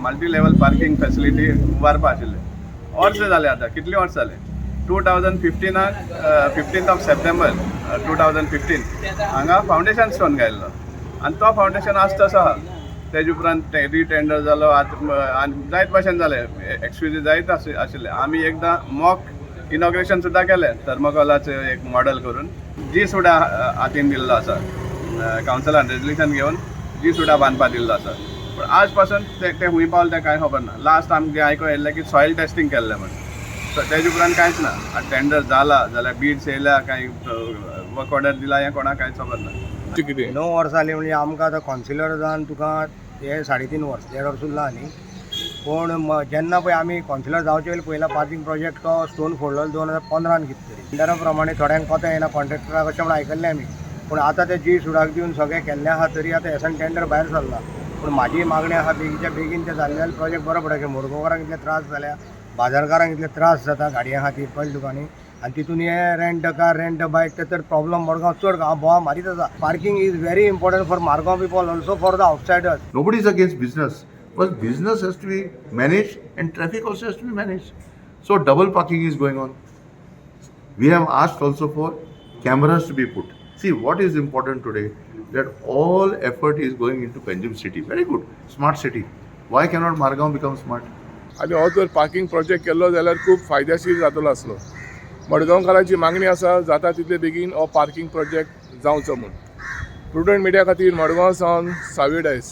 Multi level parking facility उबारपा आशिल्ले. वर्स जाले आतां, कितली वर्स जाले. 15th ऑफ सप्टेंबर 2015 हांगा फावंडेशन स्टोन घायल्लो आनी तो फावंडेशन आसा तसो आहा. तेजे उपरांत रिटेंडर जालो आनी जायत भाशेन जाले, एक्सक्युजीज जायत आशिल्ले. आमी एकदां मॉक इनॉग्रेशन सुद्दां केलें थर्मोकॉलाचें एक मॉडेल करून. जी सुद्दां हातीन दिल्लो आसा, कावन्सिलान रेजल्युशन घेवन जी सुद्दां बांदपा दिल्लो आसा. पूण आज पासून ते खूंय पावले तें कांय खबर ना. लास्ट आमगे आयको येयल्लें की सॉयल टेस्टिंग केल्लें म्हण. तेजे उपरांत कांयच ना. टेंडर जाला जाल्यार बिड्स येयल्या काय वर्क ऑर्डर दिला हें कोणाक कांयच खबर ना. 9 वर्सां जालीं म्हणजे आमकां आतां कावन्सिलर जावन तुका हे 3.5 वर्स 1.5 वर्स उरला न्ही. पूण जेन्ना पळय आमी कावन्सिलर जावचे पयलीं पार्किंग प्रोजेक्ट तो स्टोन फोडलो 2015 कितें तरी. टेंडरा प्रमाणे थोड्यांक कोता येना, कॉन्ट्रॅक्टराक अशें म्हणून आयकल्लें आमी. पूण आतां ते जी सुडाक दिवन सगळें केल्लें आहा तरी आतां हेसन टेंडर भायर सरला. पूण म्हाजी मागणी आहा बेगीच्या बेगीन तें जाल्ले जाल्यार प्रोजेक्ट बरो पडटा. मुरगांवकारांक इतले त्रास जाल्या, बाजारकारांक इतले त्रास जाता गाडयां खातीर कळ्ळें तुका न्ही. आनी तितून हे रेंट कार रेंट बायक ते तर प्रॉब्लम मडगांव चड हांव बोवा मारीत आसा. Parking is very important for Margao people, also for the outsiders. Nobody is against business, but business has to be managed and traffic also has to be managed. So double parking is going on. We have asked also for cameras to be put. See, what is important today, that all effort is going into Panjim city. Very good, smart city. Why cannot Margaon become smart? आनी हो जर parking project केल्लो जाल्यार खूब फायदेशीर जातलो आसलो. मडगांवकारांची मागणी आसा जाता तितले बेगीन हो पार्किंग प्रोजेक्ट जावचो म्हूण. प्रुडंट मिडिया खातीर मडगांव सावन सावी डायस.